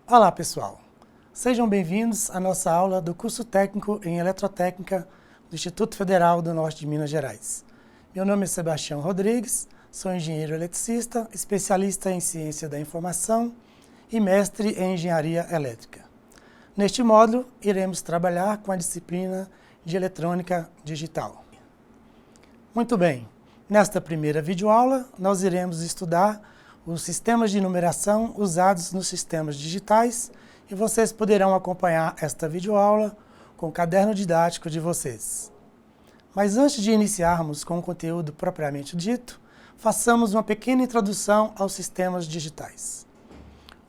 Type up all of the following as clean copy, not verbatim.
Olá pessoal, sejam bem-vindos à nossa aula do curso técnico em Eletrotécnica do Instituto Federal do Norte de Minas Gerais. Meu nome é Sebastião Rodrigues, sou engenheiro eletricista, especialista em ciência da informação e mestre em engenharia elétrica. Neste módulo, iremos trabalhar com a disciplina de eletrônica digital. Muito bem, nesta primeira videoaula, nós iremos estudar os sistemas de numeração usados nos sistemas digitais e vocês poderão acompanhar esta videoaula com o caderno didático de vocês. Mas antes de iniciarmos com o conteúdo propriamente dito, façamos uma pequena introdução aos sistemas digitais.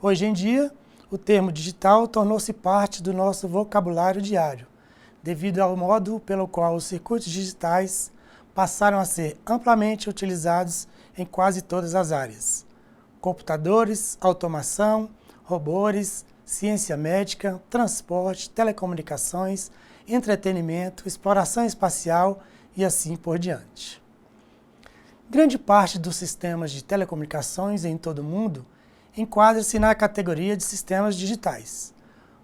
Hoje em dia, o termo digital tornou-se parte do nosso vocabulário diário, devido ao modo pelo qual os circuitos digitais passaram a ser amplamente utilizados em quase todas as áreas. Computadores, automação, robôs, ciência médica, transporte, telecomunicações, entretenimento, exploração espacial e assim por diante. Grande parte dos sistemas de telecomunicações em todo o mundo enquadra-se na categoria de sistemas digitais.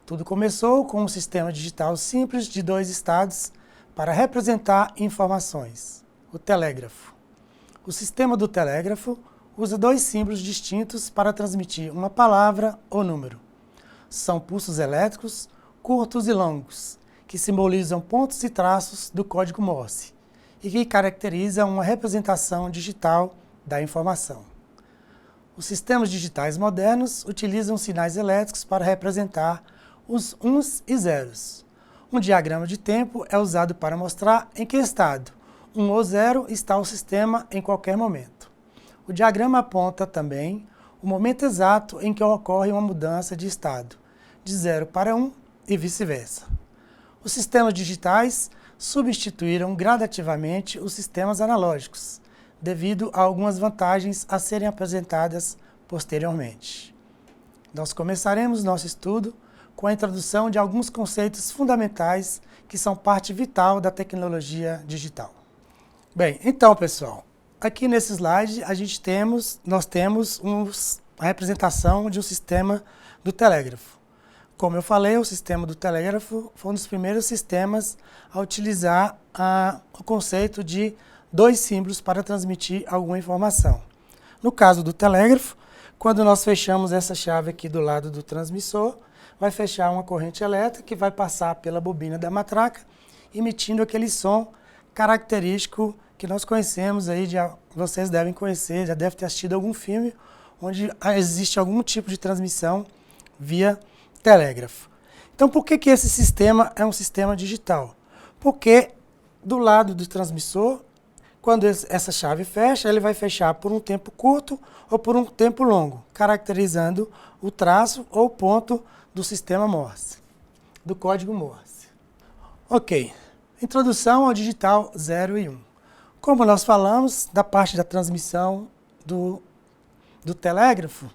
Tudo começou com um sistema digital simples de dois estados para representar informações, o telégrafo. O sistema do telégrafo usa dois símbolos distintos para transmitir uma palavra ou número. São pulsos elétricos curtos e longos, que simbolizam pontos e traços do código Morse e que caracterizam uma representação digital da informação. Os sistemas digitais modernos utilizam sinais elétricos para representar os uns e zeros. Um diagrama de tempo é usado para mostrar em que estado, 1 ou 0, está o sistema em qualquer momento. O diagrama aponta também o momento exato em que ocorre uma mudança de estado, de 0 para 1 e vice-versa. Os sistemas digitais substituíram gradativamente os sistemas analógicos, devido a algumas vantagens a serem apresentadas posteriormente. Nós começaremos nosso estudo com a introdução de alguns conceitos fundamentais que são parte vital da tecnologia digital. Bem, então pessoal, aqui nesse slide nós temos a representação de um sistema do telégrafo. Como eu falei, o sistema do telégrafo foi um dos primeiros sistemas a utilizar o conceito de dois símbolos para transmitir alguma informação. No caso do telégrafo, quando nós fechamos essa chave aqui do lado do transmissor, vai fechar uma corrente elétrica que vai passar pela bobina da matraca, emitindo aquele som característico que nós conhecemos aí, vocês devem conhecer, já devem ter assistido algum filme onde existe algum tipo de transmissão via telégrafo. Então, por que esse sistema é um sistema digital? Porque do lado do transmissor, quando essa chave fecha, ele vai fechar por um tempo curto ou por um tempo longo, caracterizando o traço ou ponto do sistema Morse, do código Morse. Ok, introdução ao digital 0 e 1. Como nós falamos da parte da transmissão do telégrafo,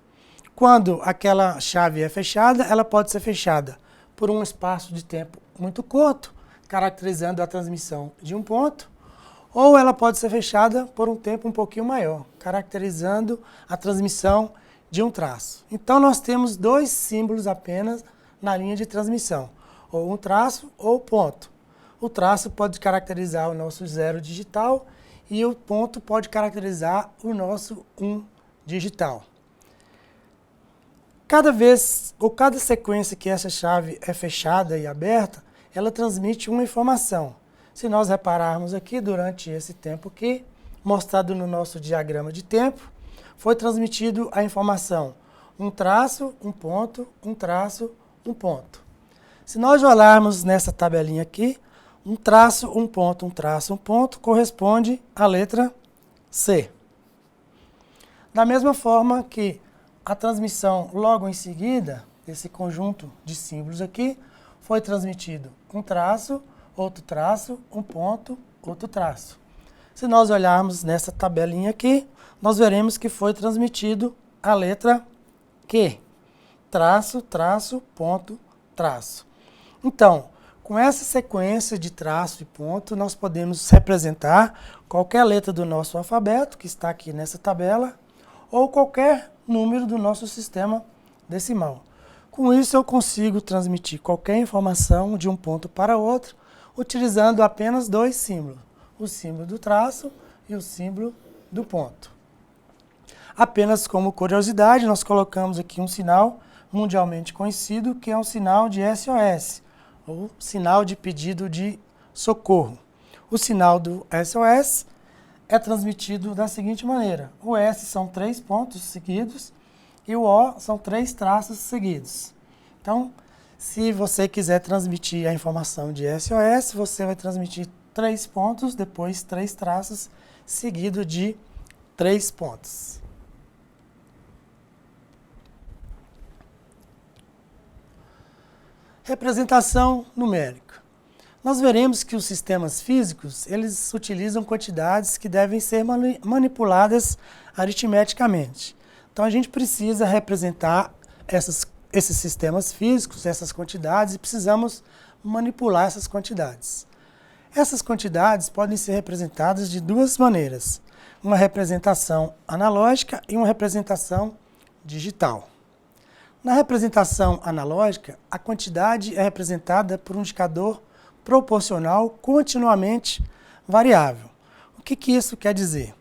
quando aquela chave é fechada, ela pode ser fechada por um espaço de tempo muito curto, caracterizando a transmissão de um ponto, ou ela pode ser fechada por um tempo um pouquinho maior, caracterizando a transmissão de um traço. Então nós temos dois símbolos apenas na linha de transmissão, ou um traço ou ponto. O traço pode caracterizar o nosso 0 digital e o ponto pode caracterizar o nosso 1 digital. Cada vez ou cada sequência que essa chave é fechada e aberta, ela transmite uma informação. Se nós repararmos aqui, durante esse tempo aqui, mostrado no nosso diagrama de tempo, foi transmitido a informação um traço, um ponto, um traço, um ponto. Se nós olharmos nessa tabelinha aqui, um traço, um ponto, um traço, um ponto, corresponde à letra C. Da mesma forma que a transmissão logo em seguida, esse conjunto de símbolos aqui, foi transmitido um traço, um ponto, outro traço. Se nós olharmos nessa tabelinha aqui, nós veremos que foi transmitido a letra Q. Traço, traço, ponto, traço. Então, com essa sequência de traço e ponto, nós podemos representar qualquer letra do nosso alfabeto, que está aqui nessa tabela, ou qualquer número do nosso sistema decimal. Com isso, eu consigo transmitir qualquer informação de um ponto para outro, utilizando apenas dois símbolos, o símbolo do traço e o símbolo do ponto. Apenas como curiosidade, nós colocamos aqui um sinal mundialmente conhecido, que é um sinal de SOS, ou sinal de pedido de socorro. O sinal do SOS é transmitido da seguinte maneira: o S são 3 pontos seguidos e o O são 3 traços seguidos. Então, se você quiser transmitir a informação de SOS, você vai transmitir 3 pontos, depois 3 traços, seguido de 3 pontos. Representação numérica. Nós veremos que os sistemas físicos, eles utilizam quantidades que devem ser manipuladas aritmeticamente. Então, a gente precisa representar esses sistemas físicos, essas quantidades, e precisamos manipular essas quantidades. Essas quantidades podem ser representadas de duas maneiras: uma representação analógica e uma representação digital. Na representação analógica, a quantidade é representada por um indicador proporcional continuamente variável. O que isso quer dizer?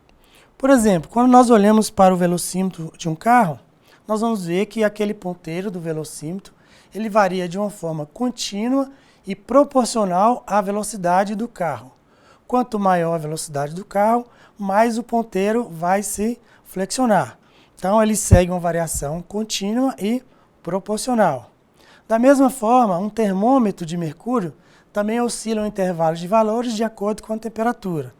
Por exemplo, quando nós olhamos para o velocímetro de um carro, nós vamos ver que aquele ponteiro do velocímetro ele varia de uma forma contínua e proporcional à velocidade do carro. Quanto maior a velocidade do carro, mais o ponteiro vai se flexionar. Então, ele segue uma variação contínua e proporcional. Da mesma forma, um termômetro de mercúrio também oscila um intervalo de valores de acordo com a temperatura.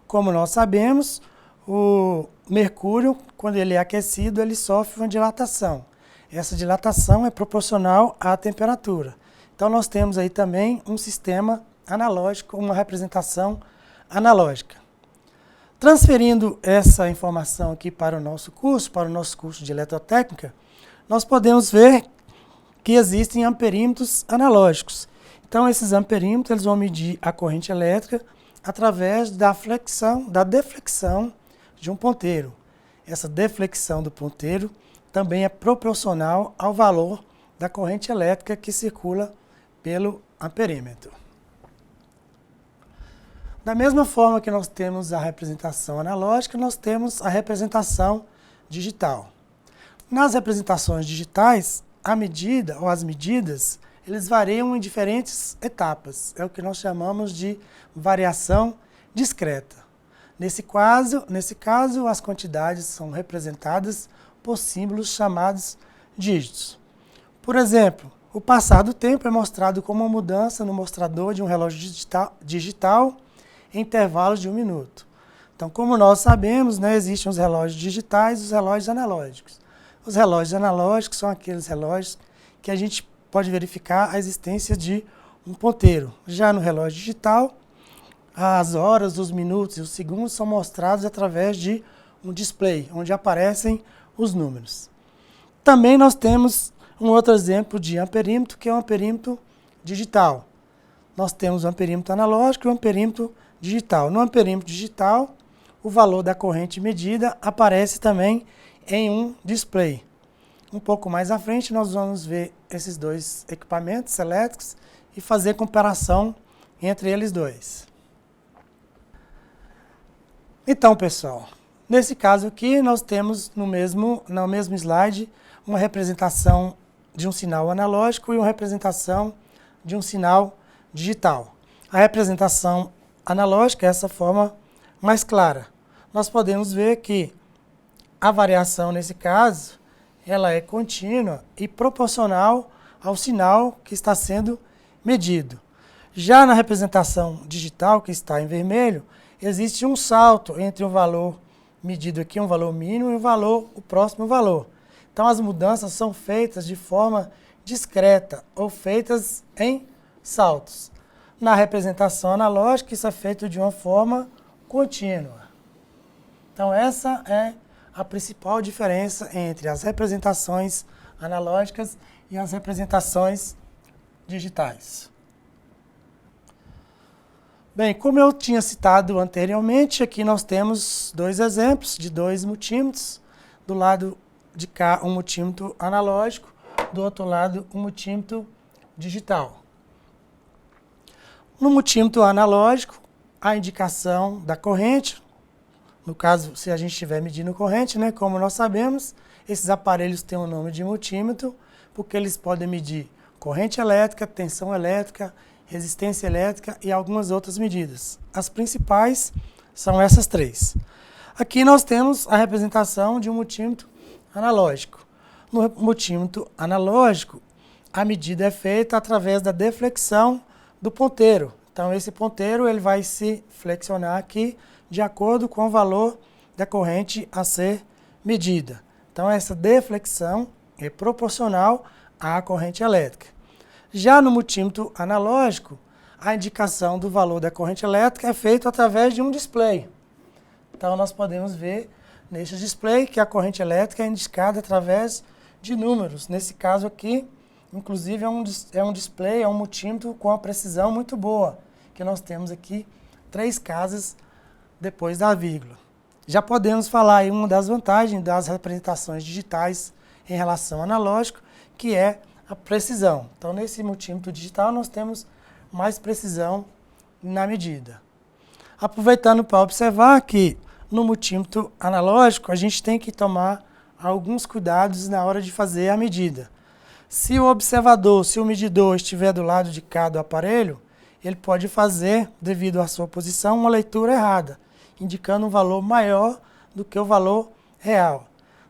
Como nós sabemos, o mercúrio, quando ele é aquecido, ele sofre uma dilatação. Essa dilatação é proporcional à temperatura. Então, nós temos aí também um sistema analógico, uma representação analógica. Transferindo essa informação aqui para o nosso curso de eletrotécnica, nós podemos ver que existem amperímetros analógicos. Então, esses amperímetros eles vão medir a corrente elétrica através da deflexão de um ponteiro. Essa deflexão do ponteiro também é proporcional ao valor da corrente elétrica que circula pelo amperímetro. Da mesma forma que nós temos a representação analógica, nós temos a representação digital. Nas representações digitais, a medida ou as medidas, eles variam em diferentes etapas. É o que nós chamamos de variação discreta. Nesse caso, as quantidades são representadas por símbolos chamados dígitos. Por exemplo, o passar do tempo é mostrado como uma mudança no mostrador de um relógio digital em intervalos de 1 minuto. Então, como nós sabemos, existem os relógios digitais e os relógios analógicos. Os relógios analógicos são aqueles relógios que a gente pode verificar a existência de um ponteiro. Já no relógio digital, as horas, os minutos e os segundos são mostrados através de um display, onde aparecem os números. Também nós temos um outro exemplo de amperímetro, que é o amperímetro digital. Nós temos o amperímetro analógico e o amperímetro digital. No amperímetro digital, o valor da corrente medida aparece também em um display. Um pouco mais à frente, nós vamos ver esses dois equipamentos elétricos e fazer comparação entre eles dois. Então, pessoal, nesse caso aqui, nós temos no mesmo slide uma representação de um sinal analógico e uma representação de um sinal digital. A representação analógica é essa forma mais clara. Nós podemos ver que a variação, nesse caso, ela é contínua e proporcional ao sinal que está sendo medido. Já na representação digital, que está em vermelho, existe um salto entre o valor medido aqui, um valor mínimo, e o próximo valor. Então, as mudanças são feitas de forma discreta ou feitas em saltos. Na representação analógica, isso é feito de uma forma contínua. Então, essa é a principal diferença entre as representações analógicas e as representações digitais. Bem, como eu tinha citado anteriormente, aqui nós temos dois exemplos de dois multímetros. Do lado de cá, um multímetro analógico, do outro lado um multímetro digital. No multímetro analógico, a indicação da corrente, no caso, se a gente estiver medindo corrente, né, como nós sabemos, esses aparelhos têm o nome de multímetro, porque eles podem medir corrente elétrica, tensão elétrica, resistência elétrica e algumas outras medidas. As principais são essas três. Aqui nós temos a representação de um multímetro analógico. No multímetro analógico, a medida é feita através da deflexão do ponteiro. Então, esse ponteiro ele vai se flexionar aqui de acordo com o valor da corrente a ser medida. Então, essa deflexão é proporcional à corrente elétrica. Já no multímetro analógico, a indicação do valor da corrente elétrica é feita através de um display. Então, nós podemos ver neste display que a corrente elétrica é indicada através de números. Nesse caso aqui, inclusive, é um display, é um multímetro com uma precisão muito boa, que nós temos aqui 3 casas depois da vírgula. Já podemos falar aí uma das vantagens das representações digitais em relação ao analógico, que é a precisão. Então, nesse multímetro digital, nós temos mais precisão na medida. Aproveitando para observar que no multímetro analógico, a gente tem que tomar alguns cuidados na hora de fazer a medida. Se o observador, se o medidor estiver do lado de cá do aparelho, ele pode fazer, devido à sua posição, uma leitura errada, indicando um valor maior do que o valor real.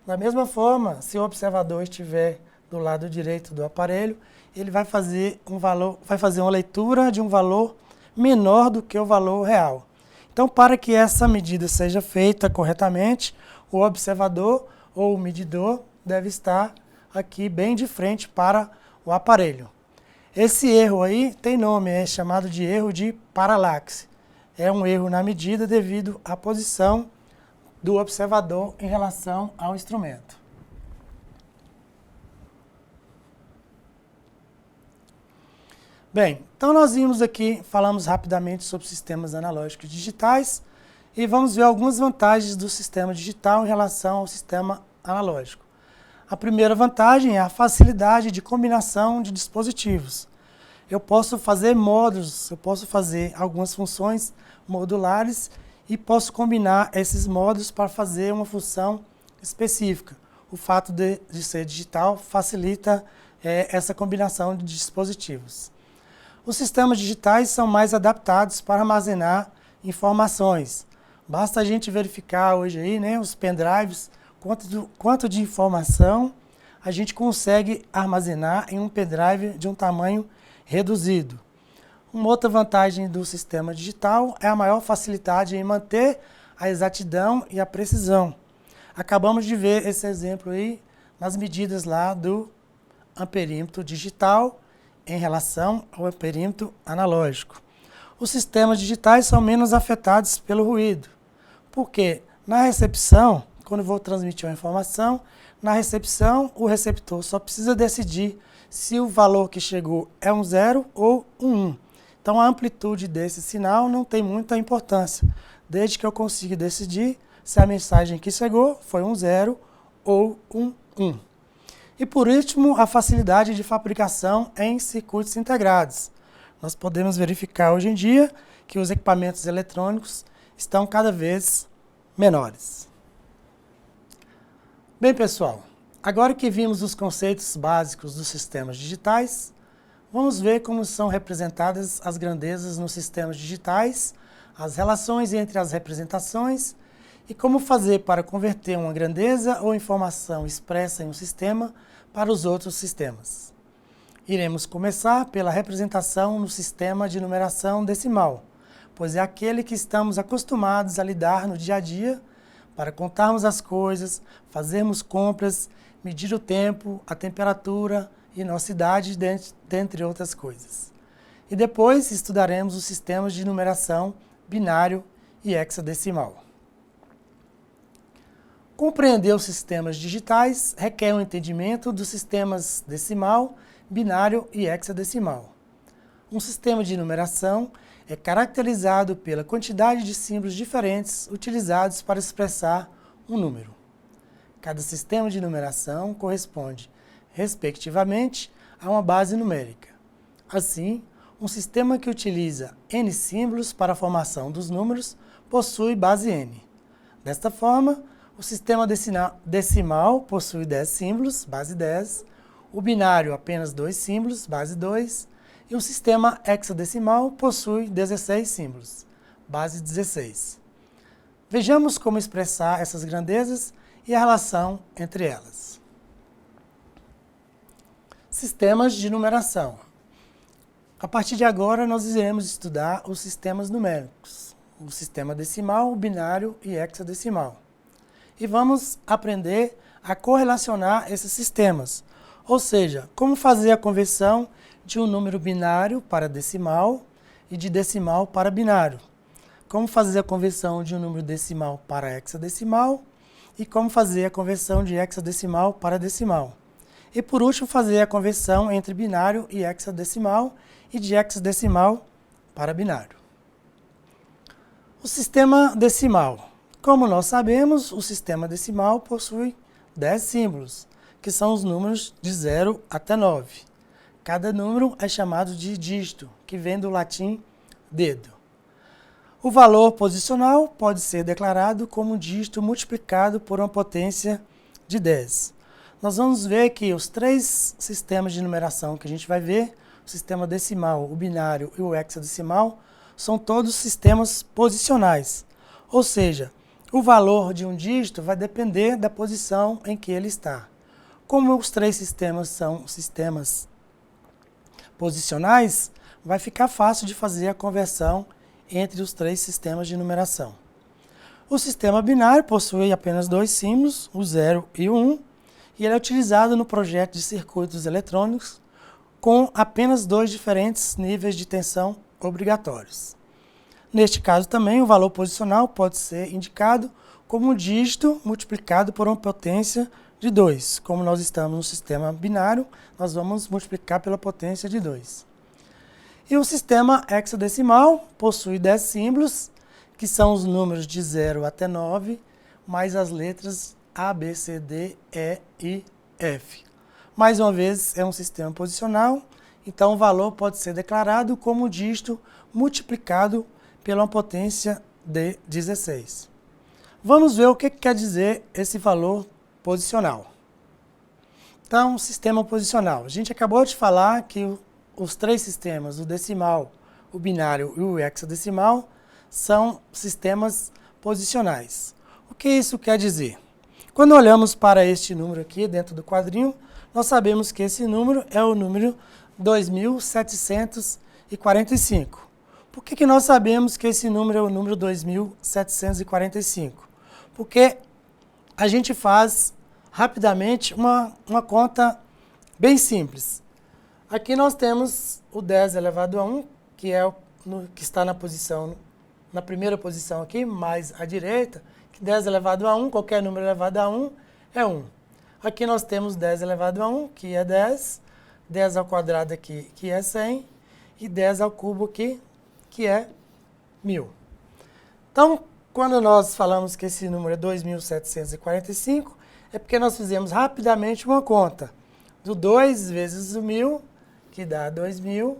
Da mesma forma, se o observador estiver do lado direito do aparelho, ele vai fazer uma leitura de um valor menor do que o valor real. Então, para que essa medida seja feita corretamente, o observador ou o medidor deve estar aqui bem de frente para o aparelho. Esse erro aí tem nome, é chamado de erro de paralaxe. É um erro na medida devido à posição do observador em relação ao instrumento. Bem, então nós vimos aqui, falamos rapidamente sobre sistemas analógicos digitais e vamos ver algumas vantagens do sistema digital em relação ao sistema analógico. A primeira vantagem é a facilidade de combinação de dispositivos. Eu posso fazer módulos, eu posso fazer algumas funções modulares e posso combinar esses módulos para fazer uma função específica. O fato de ser digital facilita essa combinação de dispositivos. Os sistemas digitais são mais adaptados para armazenar informações. Basta a gente verificar hoje aí, né, os pendrives, quanto de informação a gente consegue armazenar em um pendrive de um tamanho reduzido. Uma outra vantagem do sistema digital é a maior facilidade em manter a exatidão e a precisão. Acabamos de ver esse exemplo aí nas medidas lá do amperímetro digital em relação ao amperímetro analógico. Os sistemas digitais são menos afetados pelo ruído, porque na recepção, quando eu vou transmitir uma informação, na recepção o receptor só precisa decidir se o valor que chegou é um 0 ou um 1. Então a amplitude desse sinal não tem muita importância, desde que eu consiga decidir se a mensagem que chegou foi um 0 ou um 1. E por último, a facilidade de fabricação em circuitos integrados. Nós podemos verificar hoje em dia que os equipamentos eletrônicos estão cada vez menores. Bem, pessoal, agora que vimos os conceitos básicos dos sistemas digitais, vamos ver como são representadas as grandezas nos sistemas digitais, as relações entre as representações e como fazer para converter uma grandeza ou informação expressa em um sistema para os outros sistemas. Iremos começar pela representação no sistema de numeração decimal, pois é aquele que estamos acostumados a lidar no dia a dia para contarmos as coisas, fazermos compras, medir o tempo, a temperatura e nossa idade, dentre outras coisas. E depois estudaremos os sistemas de numeração binário e hexadecimal. Compreender os sistemas digitais requer um entendimento dos sistemas decimal, binário e hexadecimal. Um sistema de numeração é caracterizado pela quantidade de símbolos diferentes utilizados para expressar um número. Cada sistema de numeração corresponde respectivamente, a uma base numérica. Assim, um sistema que utiliza n símbolos para a formação dos números possui base n. Desta forma, o sistema decimal possui 10 símbolos, base 10, o binário apenas 2 símbolos, base 2, e o sistema hexadecimal possui 16 símbolos, base 16. Vejamos como expressar essas grandezas e a relação entre elas. Sistemas de numeração. A partir de agora, nós iremos estudar os sistemas numéricos, o sistema decimal, binário e hexadecimal. E vamos aprender a correlacionar esses sistemas, ou seja, como fazer a conversão de um número binário para decimal e de decimal para binário, como fazer a conversão de um número decimal para hexadecimal e como fazer a conversão de hexadecimal para decimal. E por último, fazer a conversão entre binário e hexadecimal e de hexadecimal para binário. O sistema decimal. Como nós sabemos, o sistema decimal possui 10 símbolos, que são os números de 0 até 9. Cada número é chamado de dígito, que vem do latim dedo. O valor posicional pode ser declarado como um dígito multiplicado por uma potência de 10. Nós vamos ver que os 3 sistemas de numeração que a gente vai ver, o sistema decimal, o binário e o hexadecimal, são todos sistemas posicionais, ou seja, o valor de um dígito vai depender da posição em que ele está. Como os 3 sistemas são sistemas posicionais, vai ficar fácil de fazer a conversão entre os 3 sistemas de numeração. O sistema binário possui apenas 2 símbolos, o 0 e o 1, e ele é utilizado no projeto de circuitos eletrônicos com apenas 2 diferentes níveis de tensão obrigatórios. Neste caso também, o valor posicional pode ser indicado como um dígito multiplicado por uma potência de 2. Como nós estamos no sistema binário, nós vamos multiplicar pela potência de 2. E o sistema hexadecimal possui 10 símbolos, que são os números de 0 até 9, mais as letras A, B, C, D, E, I, F. Mais uma vez, é um sistema posicional, então o valor pode ser declarado como um dígito multiplicado pela potência de 16. Vamos ver o que quer dizer esse valor posicional. Então, sistema posicional. A gente acabou de falar que os 3 sistemas, o decimal, o binário e o hexadecimal, são sistemas posicionais. O que isso quer dizer? Quando olhamos para este número aqui dentro do quadrinho, nós sabemos que esse número é o número 2745. Por que nós sabemos que esse número é o número 2745? Porque a gente faz rapidamente uma conta bem simples. Aqui nós temos o 10 elevado a 1, que está na primeira posição aqui, mais à direita, que 10 elevado a 1, qualquer número elevado a 1 é 1. Aqui nós temos 10 elevado a 1, que é 10, 10 ao quadrado aqui, que é 100, e 10 ao cubo aqui, que é 1000. Então, quando nós falamos que esse número é 2745, é porque nós fizemos rapidamente uma conta do 2 vezes o 1000, que dá 2000,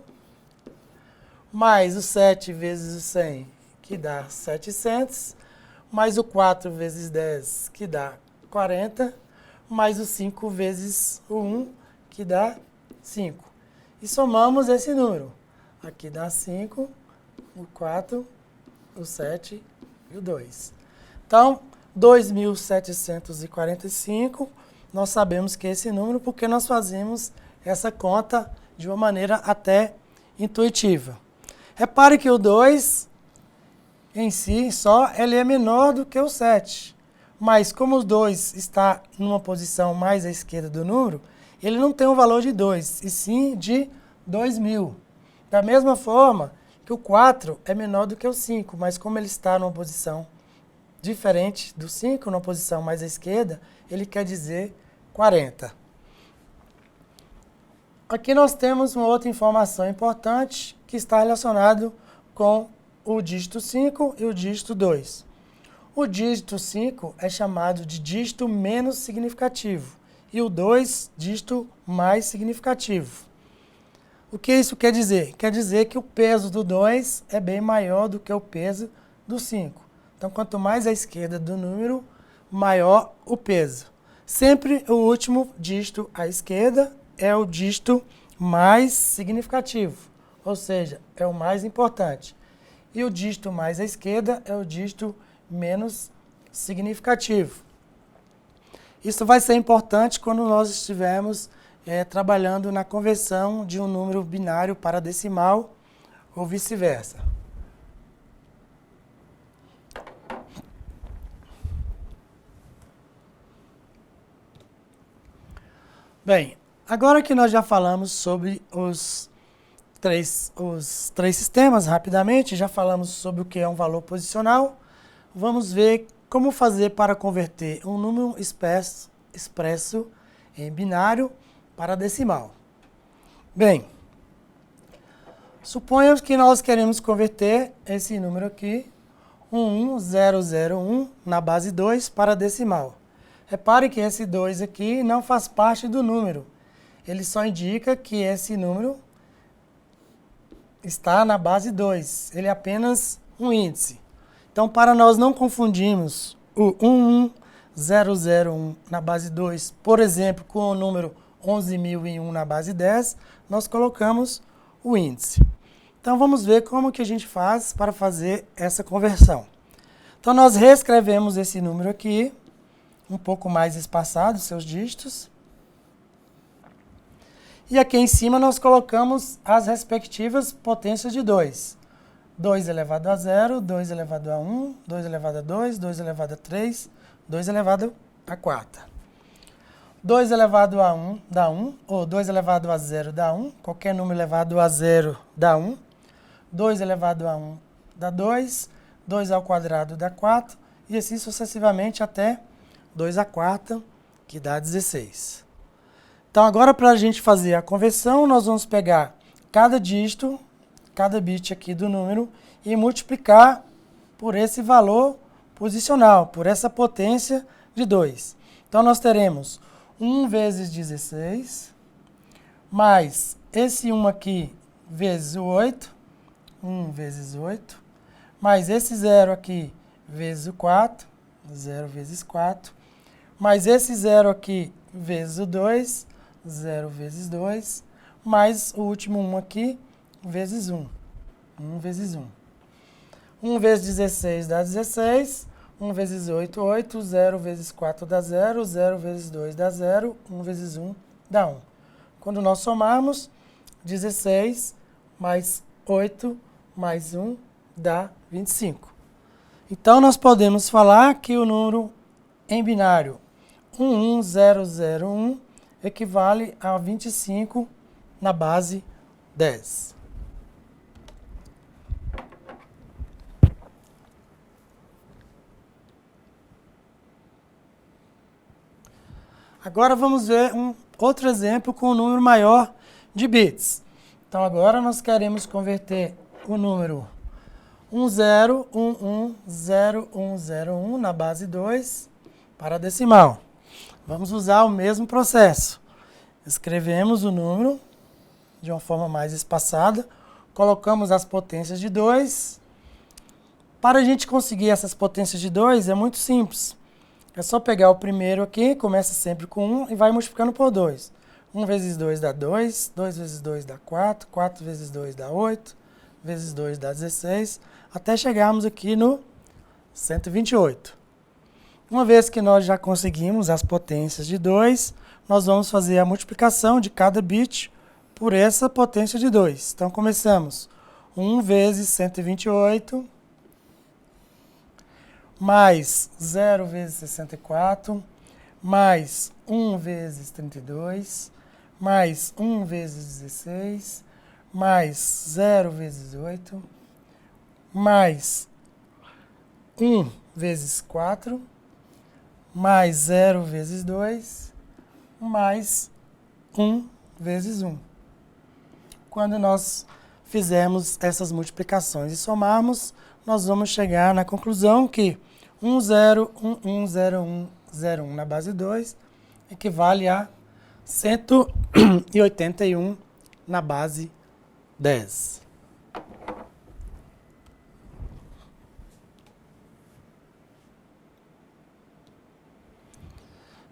mais o 7 vezes o 100, que dá 700, mais o 4 vezes 10, que dá 40, mais o 5 vezes o 1, que dá 5. E somamos esse número. Aqui dá 5, o 4, o 7 e o 2. Então, 2745, nós sabemos que é esse número porque nós fazemos essa conta de uma maneira até intuitiva. Repare que o 2 em si só ele é menor do que o 7. Mas como o 2 está numa posição mais à esquerda do número, ele não tem o valor de 2, e sim de 2000. Da mesma forma que o 4 é menor do que o 5, mas como ele está numa posição diferente do 5, numa posição mais à esquerda, ele quer dizer 40. Aqui nós temos uma outra informação importante que está relacionado com o dígito 5 e o dígito 2. O dígito 5 é chamado de dígito menos significativo e o 2, dígito mais significativo. O que isso quer dizer? Quer dizer que o peso do 2 é bem maior do que o peso do 5. Então, quanto mais à esquerda do número, maior o peso. Sempre o último dígito à esquerda é o dígito mais significativo, ou seja, é o mais importante. E o dígito mais à esquerda é o dígito menos significativo. Isso vai ser importante quando nós estivermos trabalhando na conversão de um número binário para decimal ou vice-versa. Bem, agora que nós já falamos sobre os três sistemas rapidamente, já falamos sobre o que é um valor posicional, vamos ver como fazer para converter um número expresso em binário para decimal. Bem, suponhamos que nós queremos converter esse número aqui, 11001, na base 2 para decimal. Repare que esse 2 aqui não faz parte do número. Ele só indica que esse número está na base 2. Ele é apenas um índice. Então, para nós não confundirmos o 11001 na base 2, por exemplo, com o número 11.001 na base 10, nós colocamos o índice. Então, vamos ver como que a gente faz para fazer essa conversão. Então, nós reescrevemos esse número aqui, um pouco mais espaçado, seus dígitos. E aqui em cima nós colocamos as respectivas potências de 2. 2 elevado a 0, 2 elevado a 1, 2 elevado a 2, 2 elevado a 3, 2 elevado a 4. 2 elevado a 1 dá 1, ou 2 elevado a 0 dá 1, qualquer número elevado a 0 dá 1. 2 elevado a 1 dá 2, 2 ao quadrado dá 4, e assim sucessivamente até 2 à quarta, que dá 16. Então, agora para a gente fazer a conversão, nós vamos pegar cada dígito, cada bit aqui do número, e multiplicar por esse valor posicional, por essa potência de 2. Então, nós teremos 1 vezes 16, mais esse 1 aqui vezes o 8, 1 vezes 8, mais esse 0 aqui vezes o 4, 0 vezes 4, mais esse 0 aqui vezes o 2, 0 vezes 2, mais o último 1 aqui vezes 1, 1 vezes 1. 1 vezes 16 dá 16, 1 vezes 8, 8, 0 vezes 4 dá 0, 0 vezes 2 dá 0, 1 vezes 1 dá 1. Quando nós somarmos, 16 mais 8 mais 1 dá 25. Então, nós podemos falar que o número em binário 11001 equivale a 25 na base 10. Agora vamos ver um outro exemplo com um número maior de bits. Então agora nós queremos converter o número 10110101 na base 2 para decimal. Vamos usar o mesmo processo. Escrevemos o número de uma forma mais espaçada, colocamos as potências de 2. Para a gente conseguir essas potências de 2 é muito simples. É só pegar o primeiro aqui, começa sempre com 1 e vai multiplicando por 2. 1 vezes 2 dá 2, 2 vezes 2 dá 4, 4 vezes 2 dá 8, vezes 2 dá 16, até chegarmos aqui no 128. Uma vez que nós já conseguimos as potências de 2, nós vamos fazer a multiplicação de cada bit por essa potência de 2. Então, começamos 1 vezes 128, mais 0 vezes 64, mais 1 vezes 32, mais 1 vezes 16, mais 0 vezes 8, mais 1 vezes 4, mais 0 vezes 2, mais 1 vezes 1. Quando nós fizermos essas multiplicações e somarmos, nós vamos chegar na conclusão que 10110101 na base 2 equivale a 181 na base 10.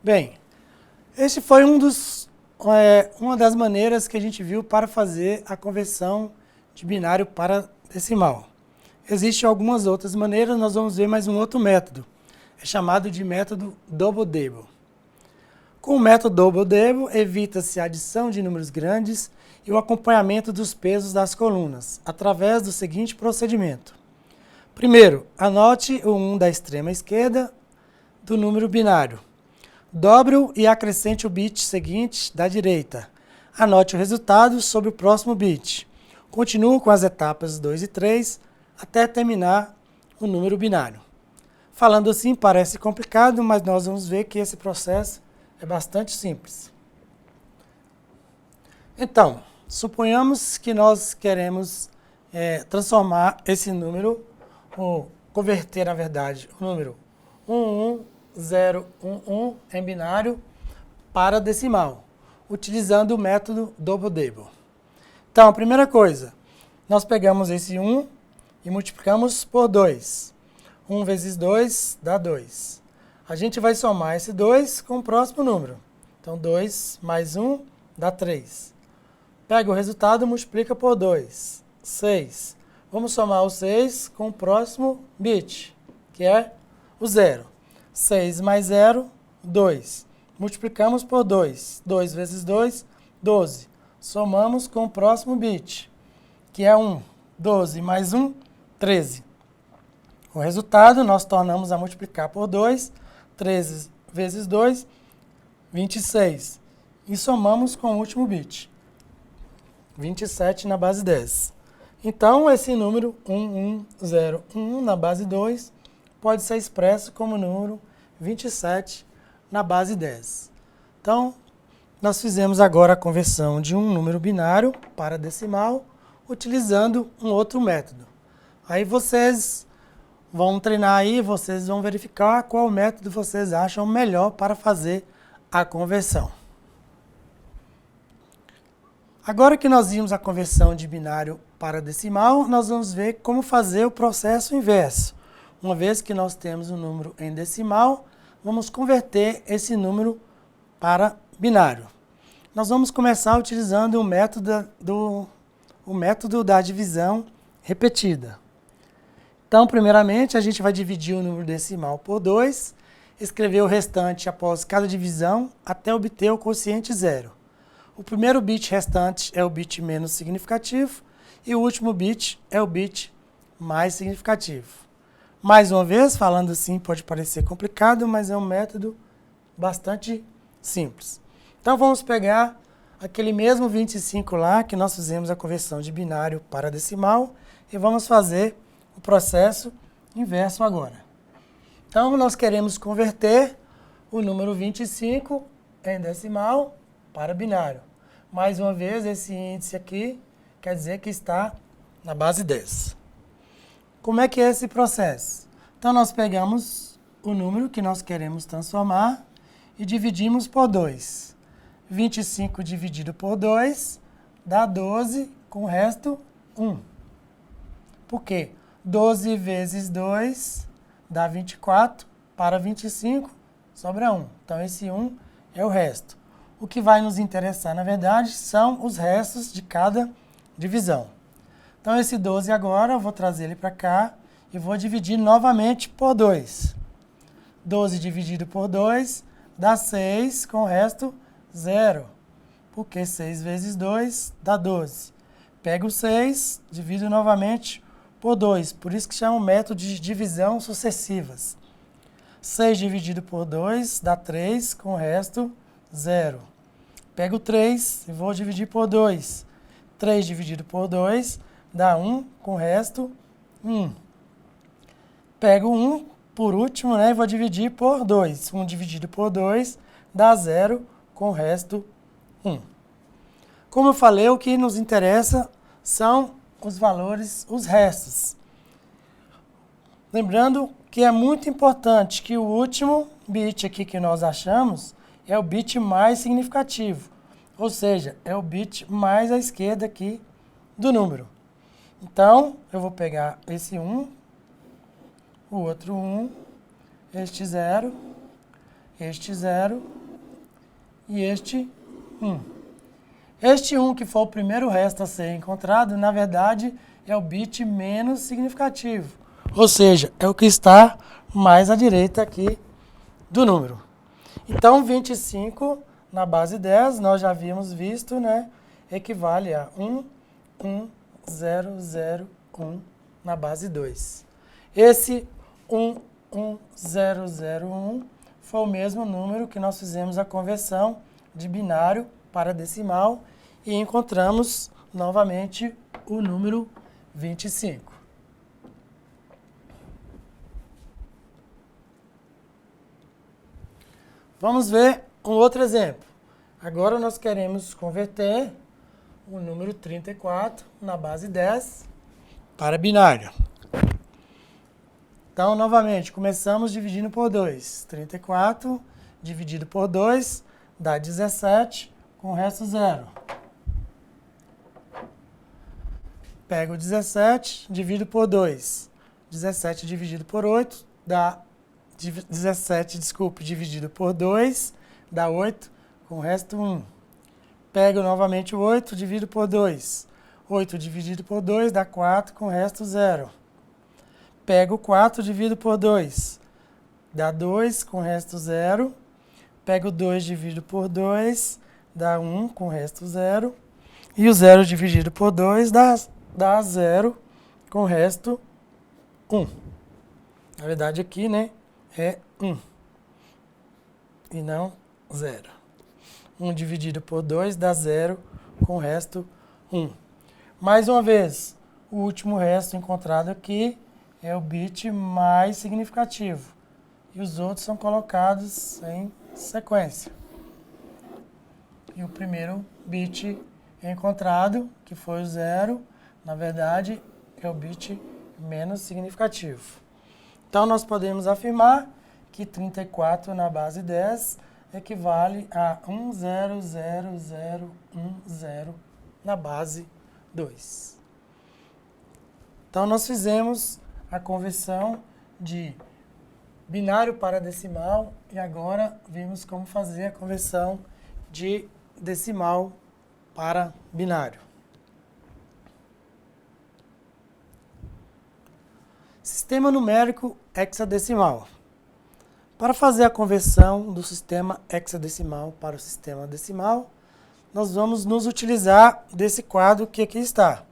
Bem, este foi uma das maneiras que a gente viu para fazer a conversão de binário para decimal. Existem algumas outras maneiras, nós vamos ver mais um outro método. É chamado de método Double Double. Com o método Double Double, evita-se a adição de números grandes e o acompanhamento dos pesos das colunas, através do seguinte procedimento. Primeiro, anote o 1 da extrema esquerda do número binário. Dobre-o e acrescente o bit seguinte da direita. Anote o resultado sobre o próximo bit. Continue com as etapas 2 e 3 até terminar o número binário. Falando assim parece complicado, mas nós vamos ver que esse processo é bastante simples. Então, suponhamos que nós queremos transformar esse número, ou converter, na verdade, o número 11011 em binário para decimal, utilizando o método Double Double. Então, a primeira coisa, nós pegamos esse 1 e multiplicamos por 2. 1 vezes 2 dá 2. A gente vai somar esse 2 com o próximo número. Então, 2 mais 1 dá 3. Pega o resultado e multiplica por 2. 6. Vamos somar o 6 com o próximo bit, que é o 0. 6 mais 0, 2. Multiplicamos por 2. 2 vezes 2, 12. Somamos com o próximo bit, que é 1. 12 mais 1, 13. O resultado, nós tornamos a multiplicar por 2. 13 vezes 2, 26. E somamos com o último bit, 27 na base 10. Então, esse número 11011 na base 2 pode ser expresso como número 27 na base 10. Então, nós fizemos agora a conversão de um número binário para decimal, utilizando um outro método. Aí vocês vão treinar aí, vocês vão verificar qual método vocês acham melhor para fazer a conversão. Agora que nós vimos a conversão de binário para decimal, nós vamos ver como fazer o processo inverso. Uma vez que nós temos um número em decimal, vamos converter esse número para binário. Nós vamos começar utilizando o método da divisão repetida. Então, primeiramente, a gente vai dividir o número decimal por 2, escrever o restante após cada divisão até obter o quociente 0. O primeiro bit restante é o bit menos significativo e o último bit é o bit mais significativo. Mais uma vez, falando assim pode parecer complicado, mas é um método bastante simples. Então vamos pegar aquele mesmo 25 lá que nós fizemos a conversão de binário para decimal e vamos fazer o processo inverso agora. Então nós queremos converter o número 25 em decimal para binário. Mais uma vez, esse índice aqui quer dizer que está na base 10. Como é que é esse processo? Então, nós pegamos o número que nós queremos transformar e dividimos por 2. 25 dividido por 2 dá 12, com o resto 1. Por quê? 12 vezes 2 dá 24, para 25 sobra 1. Então, esse 1 é o resto. O que vai nos interessar, na verdade, são os restos de cada divisão. Então, esse 12 agora, eu vou trazer ele para cá e vou dividir novamente por 2. 12 dividido por 2 dá 6, com o resto 0. Porque 6 vezes 2 dá 12. Pego o 6, divido novamente por 2. Por isso que chama o método de divisão sucessivas. 6 dividido por 2 dá 3, com o resto 0. Pego 3 e vou dividir por 2. 3 dividido por 2 dá 1, com o resto 1. Pego 1 por último, né, e vou dividir por 2. 1 dividido por 2 dá 0, com o resto 1. Como eu falei, o que nos interessa são os valores, os restos. Lembrando que é muito importante que o último bit aqui que nós achamos, é o bit mais significativo, ou seja, é o bit mais à esquerda aqui do número. Então, eu vou pegar esse 1, o outro 1, este 0 e este 1. Este 1 que for o primeiro resto a ser encontrado, na verdade, é o bit menos significativo. Ou seja, é o que está mais à direita aqui do número. Então, 25 na base 10, nós já havíamos visto, né? Equivale a 11001 na base 2. Esse 11001 foi o mesmo número que nós fizemos a conversão de binário para decimal e encontramos novamente o número 25. Vamos ver um outro exemplo. Agora nós queremos converter o número 34 na base 10 para binário. Então, novamente, começamos dividindo por 2. 34 dividido por 2 dá 17, com o resto 0. Pego o 17, divido por 2. 17 dividido por 8 dá 17, dividido por 2 dá 8, com o resto 1. Pego novamente o 8, divido por 2. 8 dividido por 2 dá 4, com o resto 0. Pego 4, divido por 2. Dá 2, com o resto 0. Pego 2, divido por 2. Dá 1, com o resto 0. E o 0 dividido por 2 dá 0, com o resto 1. Na verdade aqui, né, é 1. E não 0. 1 dividido por 2 dá 0, com o resto 1. Mais uma vez, o último resto encontrado aqui é o bit mais significativo. E os outros são colocados em sequência. E o primeiro bit encontrado, que foi o 0, na verdade, é o bit menos significativo. Então, nós podemos afirmar que 34 na base 10 equivale a 1000010 na base 2. Então, nós fizemos a conversão de binário para decimal e agora vimos como fazer a conversão de decimal para binário. Sistema numérico hexadecimal. Para fazer a conversão do sistema hexadecimal para o sistema decimal, nós vamos nos utilizar desse quadro que aqui está.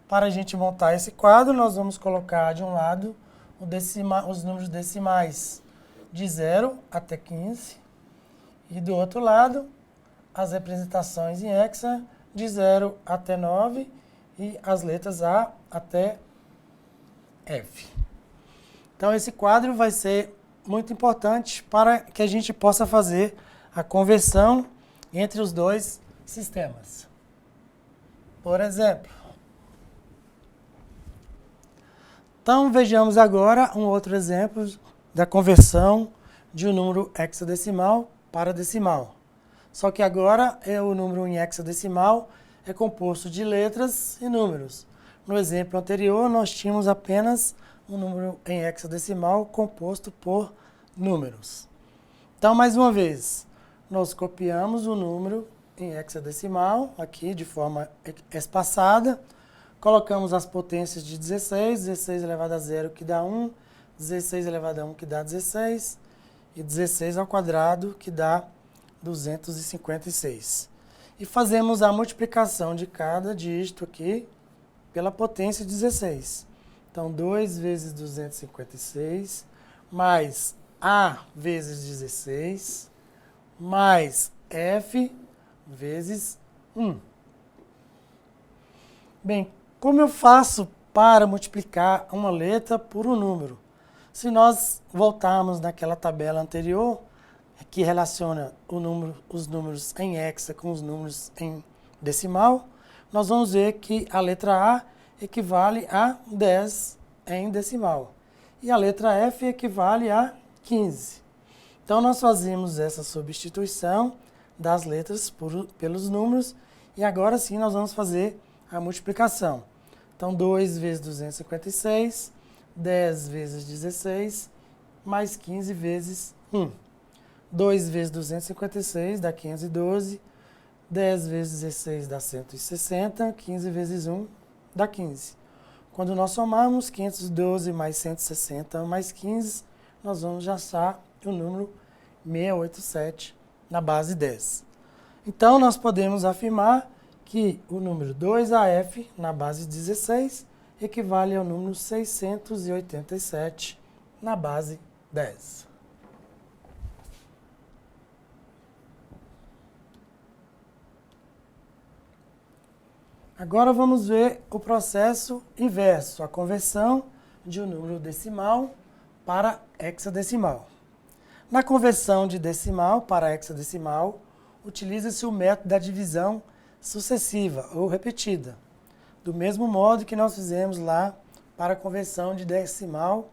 Para a gente montar esse quadro, nós vamos colocar de um lado os números decimais de 0 até 15 e do outro lado as representações em hexa de 0 até 9 e as letras A até F. Então esse quadro vai ser muito importante para que a gente possa fazer a conversão entre os dois sistemas. Por exemplo, então vejamos agora um outro exemplo da conversão de um número hexadecimal para decimal. Só que agora o número em hexadecimal é composto de letras e números. No exemplo anterior, nós tínhamos apenas um número em hexadecimal composto por números. Então, mais uma vez, nós copiamos o número em hexadecimal, aqui de forma espaçada, colocamos as potências de 16, 16 elevado a 0 que dá 1, 16 elevado a 1 que dá 16, e 16 ao quadrado que dá 256. E fazemos a multiplicação de cada dígito aqui pela potência 16. Então, 2 vezes 256, mais A vezes 16, mais F vezes 1. Bem, como eu faço para multiplicar uma letra por um número? Se nós voltarmos naquela tabela anterior, que relaciona os números em hexa com os números em decimal, nós vamos ver que a letra A equivale a 10 em decimal. E a letra F equivale a 15. Então, nós fazemos essa substituição das letras pelos números e agora sim nós vamos fazer a multiplicação. Então, 2 vezes 256, 10 vezes 16, mais 15 vezes 1. 2 vezes 256 dá 512, 10 vezes 16 dá 160, 15 vezes 1 dá 15. Quando nós somarmos 512 mais 160 mais 15, nós vamos achar o número 687 na base 10. Então, nós podemos afirmar que o número 2AF na base 16 equivale ao número 687 na base 10. Agora vamos ver o processo inverso, a conversão de um número decimal para hexadecimal. Na conversão de decimal para hexadecimal, utiliza-se o método da divisão sucessiva ou repetida, do mesmo modo que nós fizemos lá para a conversão de decimal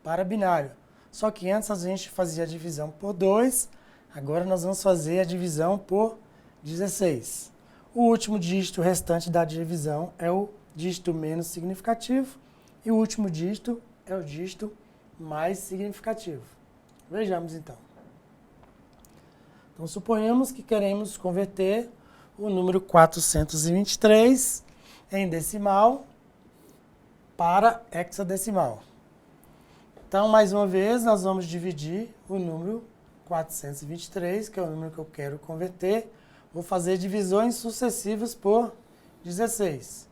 para binário. Só que antes a gente fazia a divisão por 2, agora nós vamos fazer a divisão por 16. O último dígito restante da divisão é o dígito menos significativo e o último dígito é o dígito mais significativo. Vejamos então. Então, suponhamos que queremos converter o número 423 em decimal para hexadecimal. Então, mais uma vez, nós vamos dividir o número 423, que é o número que eu quero converter. Vou fazer divisões sucessivas por 16.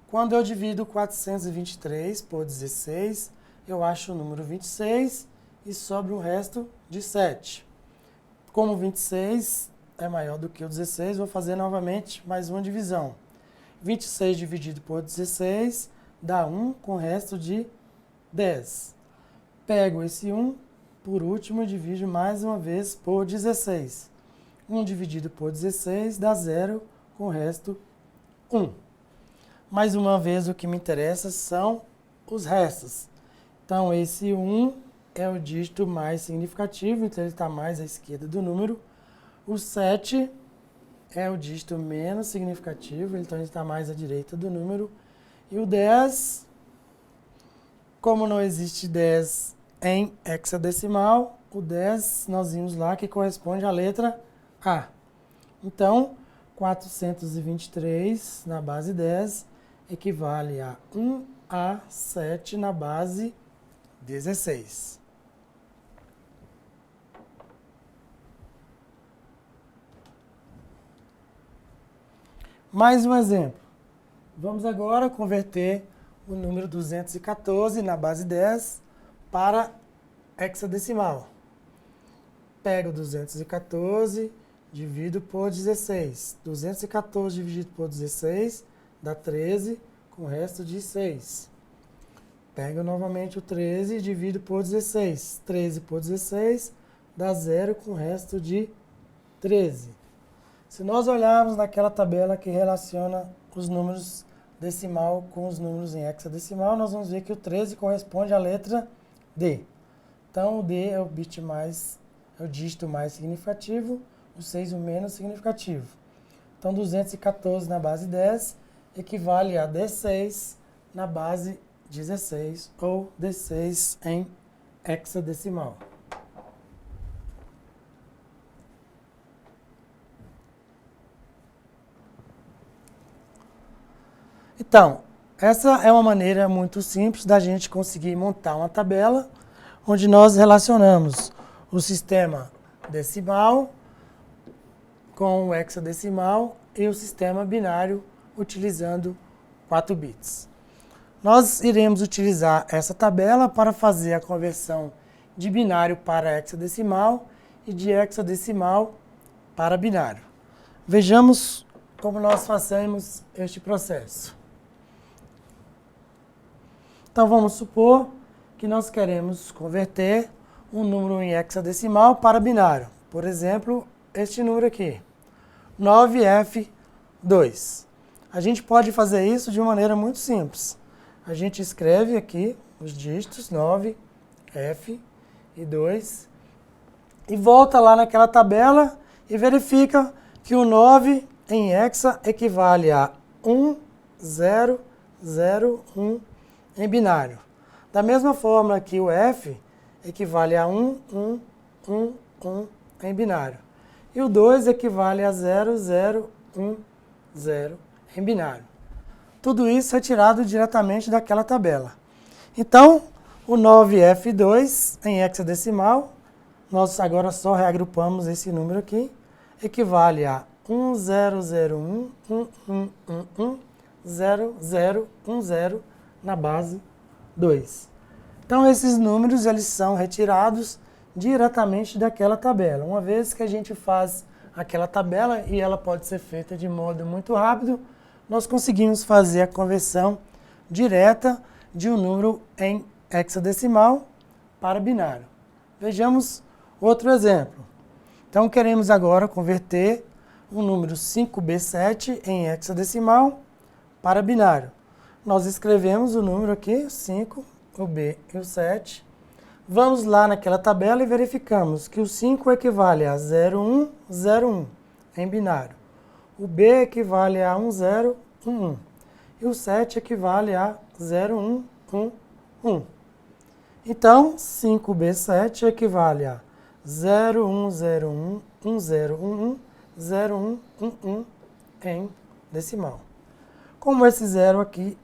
Quando eu divido 423 por 16, eu acho o número 26 e sobra o resto de 7. Como 26 é maior do que o 16, vou fazer novamente mais uma divisão. 26 dividido por 16 dá 1 com o resto de 10. Pego esse 1, por último, e divido mais uma vez por 16. 1 dividido por 16 dá 0, com o resto 1. Mais uma vez, o que me interessa são os restos. Então, esse 1 é o dígito mais significativo, então ele está mais à esquerda do número. O 7 é o dígito menos significativo, então ele está mais à direita do número. E o 10, como não existe 10 em hexadecimal, o 10 nós vimos lá que corresponde à letra A. Então, 423 na base 10 equivale a 1A7 na base 16. Mais um exemplo. Vamos agora converter o número 214 na base 10 para hexadecimal. Pego 214, divido por 16. 214 dividido por 16 dá 13, com o resto de 6. Pego novamente o 13 e divido por 16. 13 por 16 dá 0, com o resto de 13. Se nós olharmos naquela tabela que relaciona os números decimal com os números em hexadecimal, nós vamos ver que o 13 corresponde à letra D. Então, o D é o dígito mais significativo, o 6 o menos significativo. Então, 214 na base 10 equivale a D6 na base 16, ou D6 em hexadecimal. Então, essa é uma maneira muito simples da gente conseguir montar uma tabela onde nós relacionamos o sistema decimal com o hexadecimal e o sistema binário utilizando 4 bits. Nós iremos utilizar essa tabela para fazer a conversão de binário para hexadecimal e de hexadecimal para binário. Vejamos como nós fazemos este processo. Então, vamos supor que nós queremos converter um número em hexadecimal para binário. Por exemplo, este número aqui, 9F2. A gente pode fazer isso de uma maneira muito simples. A gente escreve aqui os dígitos 9, F e 2 e volta lá naquela tabela e verifica que o 9 em hexa equivale a 1, 0, 0, 1 em binário. Da mesma forma que o F equivale a 1, 1, 1, 1 em binário. E o 2 equivale a 0, 0, 1, 0 em binário. Tudo isso é tirado diretamente daquela tabela. Então, o 9F2 em hexadecimal, nós agora só reagrupamos esse número aqui, equivale a 1001, 1111, 0010 na base 2. Então, esses números eles são retirados diretamente daquela tabela. Uma vez que a gente faz aquela tabela, e ela pode ser feita de modo muito rápido, nós conseguimos fazer a conversão direta de um número em hexadecimal para binário. Vejamos outro exemplo. Então, queremos agora converter o número 5B7 em hexadecimal para binário. Nós escrevemos o número aqui, 5, o B e o 7. Vamos lá naquela tabela e verificamos que o 5 equivale a 0101 em binário. O B equivale a 1011. E o 7 equivale a 0111. Então, 5B7 equivale a 0101, 1011, 0111 em decimal. Como esse 0 aqui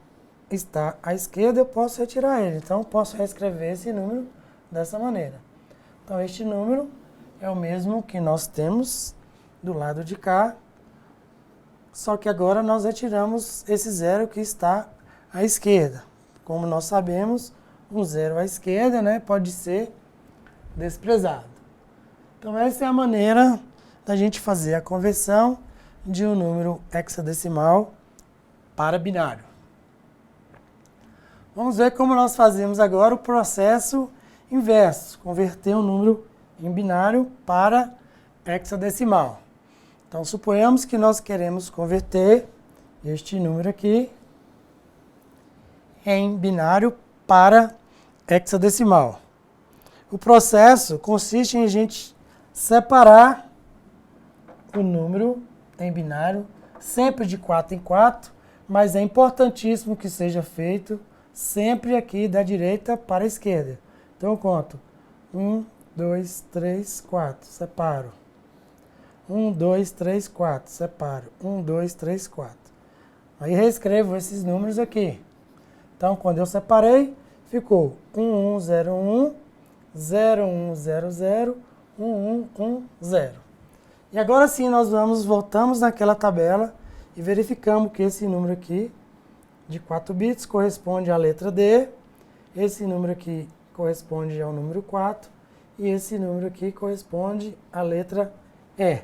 está à esquerda, eu posso retirar ele. Então, eu posso reescrever esse número dessa maneira. Então, este número é o mesmo que nós temos do lado de cá, só que agora nós retiramos esse 0 que está à esquerda. Como nós sabemos, um 0 à esquerda, né, pode ser desprezado. Então, essa é a maneira da gente fazer a conversão de um número hexadecimal para binário. Vamos ver como nós fazemos agora o processo inverso, converter um número em binário para hexadecimal. Então, suponhamos que nós queremos converter este número aqui em binário para hexadecimal. O processo consiste em a gente separar o número em binário sempre de 4 em 4, mas é importantíssimo que seja feito sempre aqui da direita para a esquerda. Então eu conto 1, 2, 3, 4, separo. 1, 2, 3, 4, separo. 1, 2, 3, 4. Aí reescrevo esses números aqui. Então, quando eu separei, ficou 1101, 0100, 1110. E agora sim, nós voltamos naquela tabela e verificamos que esse número aqui, de 4 bits, corresponde à letra D. Esse número aqui corresponde ao número 4. E esse número aqui corresponde à letra E.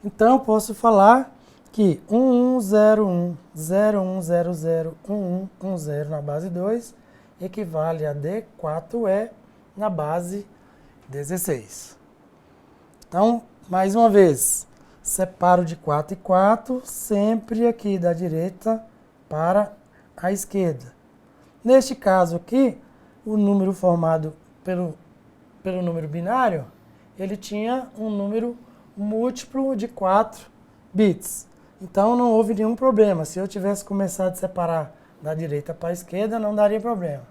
Então, eu posso falar que 1101, 0100, 1110 na base 2 equivale a D4E na base 16. Então, mais uma vez, separo de 4 em 4, sempre aqui da direita para a esquerda. Neste caso aqui, o número formado pelo número binário, ele tinha um número múltiplo de 4 bits. Então, não houve nenhum problema. Se eu tivesse começado a separar da direita para a esquerda, não daria problema.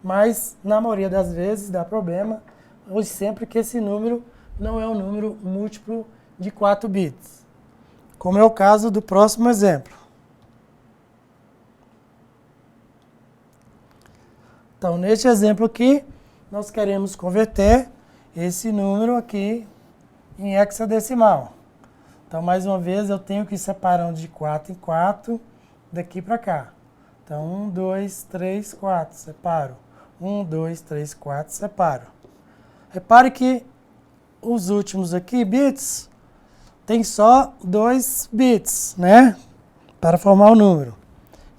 Mas, na maioria das vezes, dá problema, ou sempre que esse número não é um número múltiplo de 4 bits. Como é o caso do próximo exemplo. Então, neste exemplo aqui, nós queremos converter esse número aqui em hexadecimal. Então, mais uma vez, eu tenho que ir separando de 4 em 4 daqui para cá. Então, 1, 2, 3, 4, separo. 1, 2, 3, 4, separo. Repare que os últimos aqui, bits, tem só 2 bits, né? Para formar o número.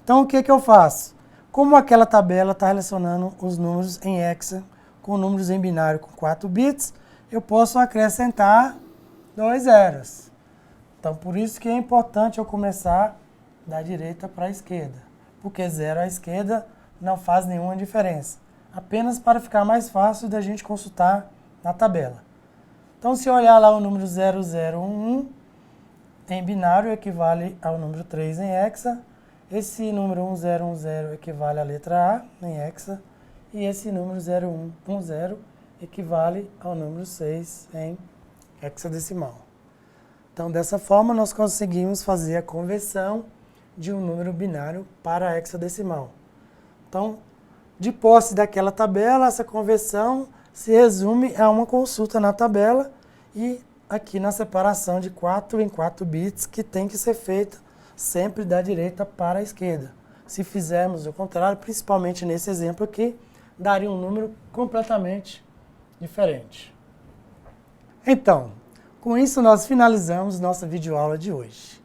Então, o que que eu faço? Como aquela tabela está relacionando os números em hexa com números em binário com 4 bits, eu posso acrescentar 2 zeros. Então, por isso que é importante eu começar da direita para a esquerda. Porque 0 à esquerda não faz nenhuma diferença. Apenas para ficar mais fácil da gente consultar na tabela. Então, se olhar lá o número 0011, em binário equivale ao número 3 em hexa, esse número 1010 equivale à letra A em hexa, e esse número 0110 equivale ao número 6 em hexadecimal. Então, dessa forma, nós conseguimos fazer a conversão de um número binário para hexadecimal. Então, de posse daquela tabela, essa conversão se resume a uma consulta na tabela e aqui na separação de 4 em 4 bits, que tem que ser feita sempre da direita para a esquerda. Se fizermos o contrário, principalmente nesse exemplo aqui, daria um número completamente diferente. Então, com isso nós finalizamos nossa videoaula de hoje.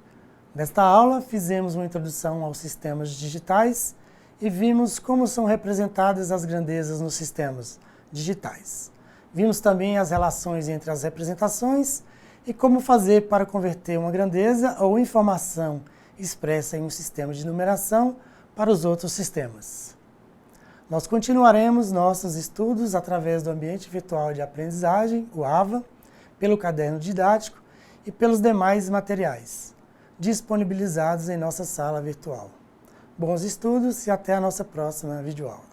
Nesta aula, fizemos uma introdução aos sistemas digitais e vimos como são representadas as grandezas nos sistemas digitais. Vimos também as relações entre as representações e como fazer para converter uma grandeza ou informação expressa em um sistema de numeração para os outros sistemas. Nós continuaremos nossos estudos através do ambiente virtual de aprendizagem, o AVA, pelo caderno didático e pelos demais materiais disponibilizados em nossa sala virtual. Bons estudos e até a nossa próxima videoaula.